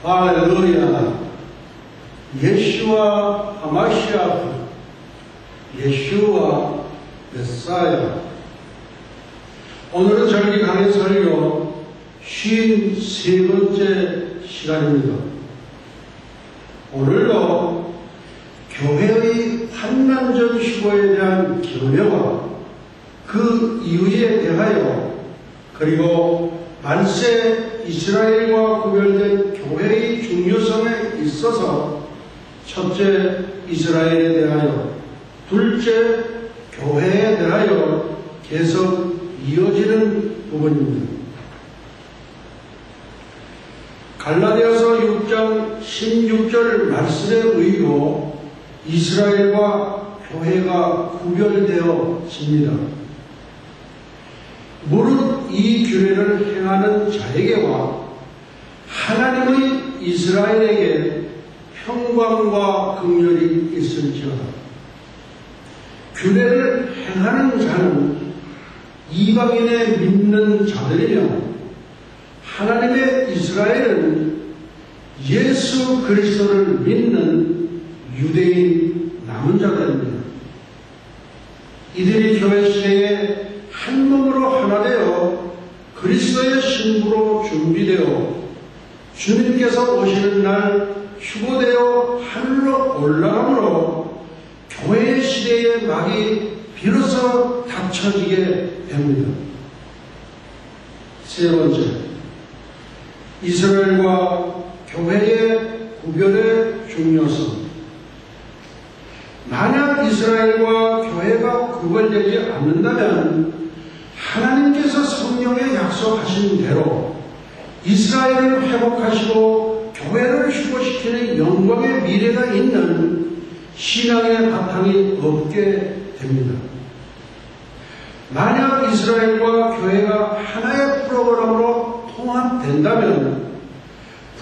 할렐루야. 예슈와 하마시아프, 예슈와 메사야. 오늘은 절기 강의 설교 53번째 시간입니다. 오늘도 교회의 환난적 휴거에 대한 견해와 그 이유에 대하여, 그리고 만세 이스라엘과 구별된 교회의 중요성에 있어서 첫째 이스라엘에 대하여, 둘째 교회에 대하여 계속 이어지는 부분입니다. 갈라디아서 6장 16절 말씀에 의거 이스라엘과 교회가 구별되어집니다. 무릇 이 규례를 행하는 자에게와 하나님의 이스라엘에게 평강과 긍휼이 있을지어다. 규례를 행하는 자는 이방인의 믿는 자들이며, 하나님의 이스라엘은 예수 그리스도를 믿는 유대인 남은 자들입니다. 이들이 교회 시대에 한 몸으로 하나 되어 그리스도의 신부로 준비되어 주님께서 오시는 날 휴거되어 하늘로 올라가므로 교회의 시대의 막이 비로소 닫혀지게 됩니다. 세 번째, 이스라엘과 교회의 구별의 중요성. 만약 이스라엘과 교회가 구별되지 않는다면 하나님께서 성령에 약속하신 대로 이스라엘을 회복하시고 교회를 휴거시키는 영광의 미래가 있는 신앙의 바탕이 없게 됩니다. 만약 이스라엘과 교회가 하나의 프로그램으로 통합된다면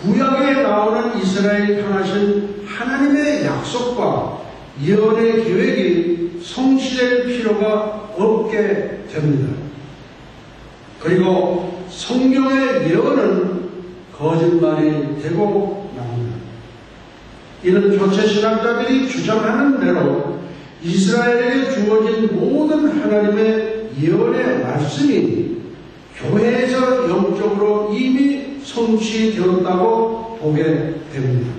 구약에 나오는 이스라엘 향하신 하나님의 약속과 예언의 계획이 성취될 필요가 없게 됩니다. 그리고 성경의 예언은 거짓말이 되고 납니다. 이는 교체신학자들이 주장하는 대로 이스라엘에게 주어진 모든 하나님의 예언의 말씀이 교회에서 영적으로 이미 성취되었다고 보게 됩니다.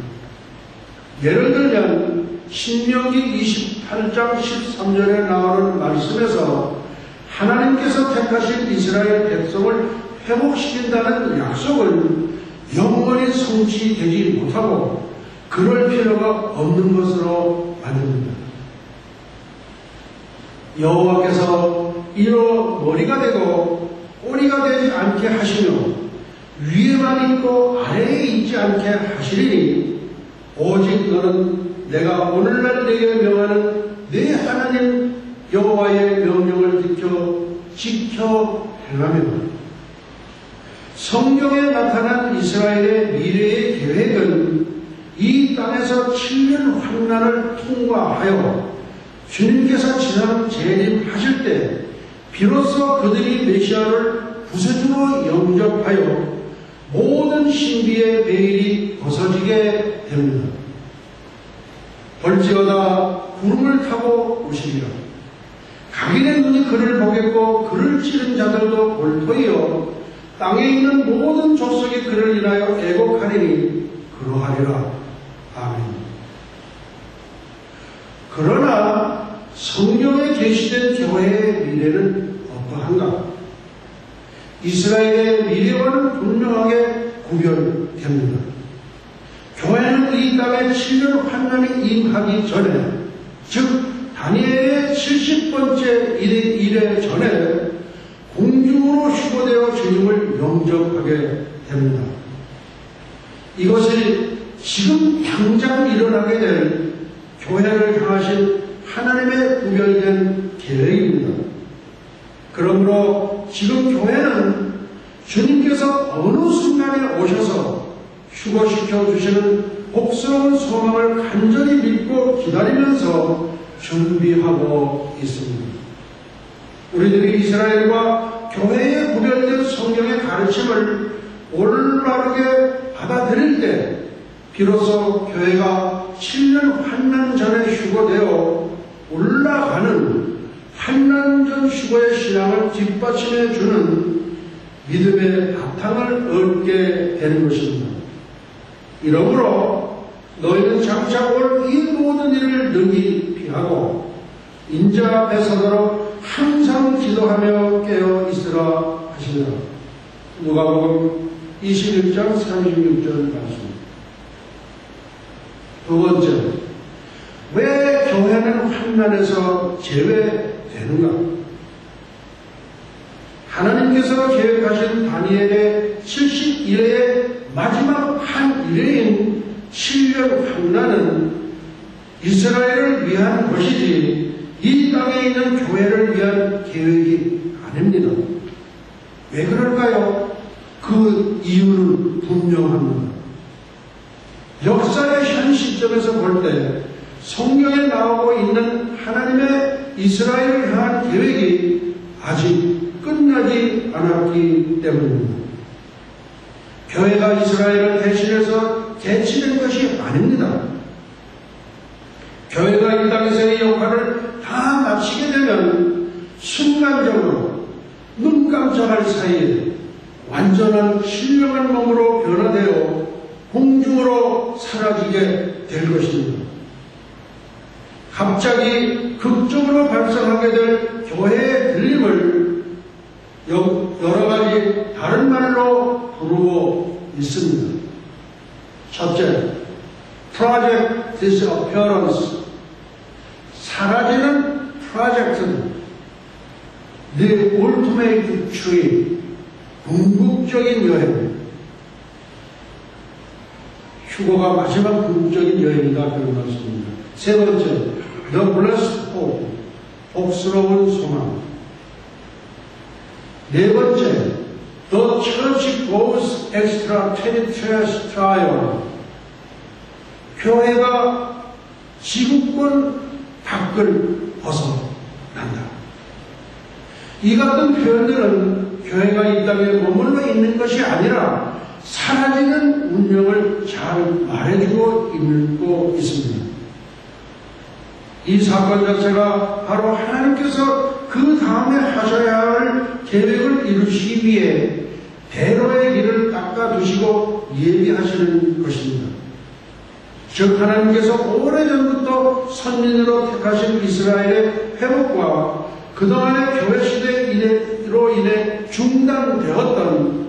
예를 들면 신명기 28장 13절에 나오는 말씀에서 하나님께서 택하신 이스라엘 백성을 회복시킨다는 약속은 영원히 성취되지 못하고 그럴 필요가 없는 것으로 만듭니다. 여호와께서 이로 머리가 되고 꼬리가 되지 않게 하시며 위에만 있고 아래에 있지 않게 하시리니 오직 너는 내가 오늘날 내게 명하는 내 하나님 여호와의 명령을 지켜 행하며. 성경에 나타난 이스라엘의 미래의 계획은 이 땅에서 7년 환난을 통과하여 주님께서 지상 재림하실 때 비로소 그들이 메시아를 구세주로 영접하여 모든 신비의 베일이 벗어지게 됩니다. 볼지어다 구름을 타고 오시리라. 각인의 눈이 그를 보겠고 그를 치는 자들도 볼 터이요 땅에 있는 모든 족속이 그를 인하여 애곡하리니 그러하리라. 아멘. 그러나 성경에 계시된 교회의 미래는 어떠한가? 이스라엘의 미래와는 분명하게 구별됩니다. 교회는 이 땅에 7년 환난이 임하기 전에, 즉 다니엘의 70번째 일에 전에 공중으로 휴거되어 주님을 영접하게 됩니다. 이것이 지금 당장 일어나게 될 교회를 향하신 하나님의 구별된 계획입니다. 그러므로 지금 교회는 주님께서 어느 순간에 오셔서 휴거시켜 주시는 복스러운 소망을 간절히 믿고 기다리면서 준비하고 있습니다. 우리들이 이스라엘과 교회에 구별된 성경의 가르침을 올바르게 받아들일 때 비로소 교회가 7년 환난 전에 휴거되어 올라가는 환난 전 휴거의 신앙을 뒷받침해 주는 믿음의 바탕을 얻게 되는 것입니다. 이러므로 너희는 장차 올 이 모든 일을 능히 피하고 인자 앞에 서도록 항상 기도하며 깨어 있으라 하시니라. 누가복음 21장 36절 말씀. 두 번째, 왜 교회는 환난에서 제외되는가? 하나님께서 계획하신 다니엘의 71회의 마지막 한 일회인 7년 환난은 이스라엘을 위한 것이지 이 땅에 있는 교회를 위한 계획이 아닙니다. 왜 그럴까요? 그 이유는 분명합니다. 역사의 현 시점에서 볼 때 성경에 나오고 있는 하나님의 이스라엘을 향한 계획이 아직 끝나지 않았기 때문입니다. 교회가 이스라엘을 대신해서 개치된 것이 아닙니다. 교회가 이 땅에서의 역할을 다 마치게 되면 순간적으로 눈 깜짝할 사이에 완전한 신령한 몸으로 변화되어 공중으로 사라지게 될 것입니다. 갑자기 극적으로 발생하게 될 교회의 들림을 여러 가지 다른 말로 부르고 있습니다. 첫째, Project Disappearance. 사라지는 프로젝트는 The Ultimate Trip. 궁극적인 여행. 휴거가 마지막 궁극적인 여행이다. 그런 말씀입니다. 세 번째, The Blessed Hope. 복스러운 소망. 네 번째, The Church Goes Extra Territorial. 교회가 지구권 밖을 벗어난다. 이 같은 표현들은 교회가 이 땅에 머물러 있는 것이 아니라 사라지는 운명을 잘 말해주고 있고 있습니다. 이 사건 자체가 바로 하나님께서 그 다음에 하셔야 할 계획을 이루시기 위해 대로의 길을 닦아두시고 예비하시는 것입니다. 즉 하나님께서 오래전부터 선민으로 택하신 이스라엘의 회복과 그동안의 교회 시대로 인해 중단되었던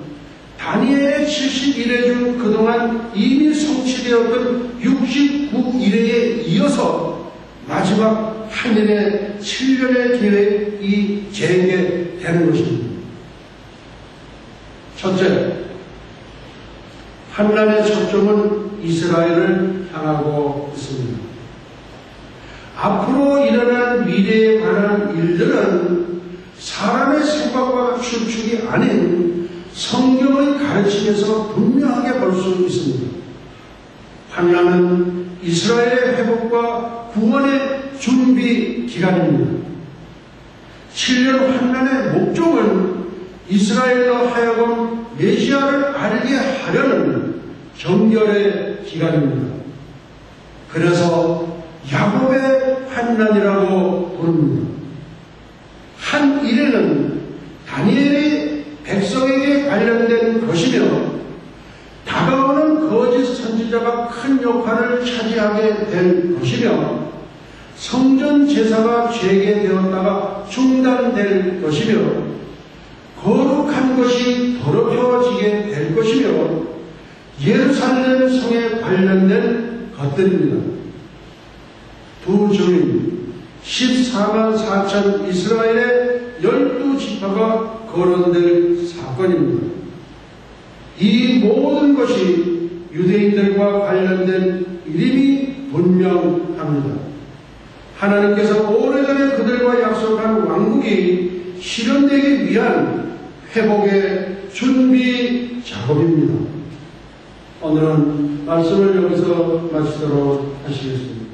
다니엘의 71회 중 그동안 이미 성취되었던 69일에 이어서 마지막 하늘의 7년의 계획이 재개되는 것입니다. 첫째, 환난의 초점은 이스라엘을 향하고 있습니다. 앞으로 일어날 미래에 관한 일들은 사람의 생각과 추측이 아닌 성경의 가르침에서 분명하게 볼 수 있습니다. 환난은 이스라엘의 회복과 구원의 준비 기간입니다. 7년 환난의 목적은 이스라엘로 하여금 메시아를 알게 하려는 정결의 기간입니다. 그래서 야곱의 환난이라고 부릅니다. 한 일에는 다니엘이 백성에게 관련된 것이며 다가오는 거짓 선지자가 큰 역할을 차지하게 될 것이며 성전 제사가 재개되었다가 중단될 것이며 거룩한 것이 더럽혀지게 될 것이며 예루살렘 성에 관련된 것들입니다. 두 주민 14만 4천 이스라엘의 12지파가 거론될 사건입니다. 이 모든 것이 유대인들과 관련된 일임이 분명합니다. 하나님께서 오래전에 그들과 약속한 왕국이 실현되기 위한 회복의 준비 작업입니다. 오늘은 말씀을 여기서 마치도록 하시겠습니다.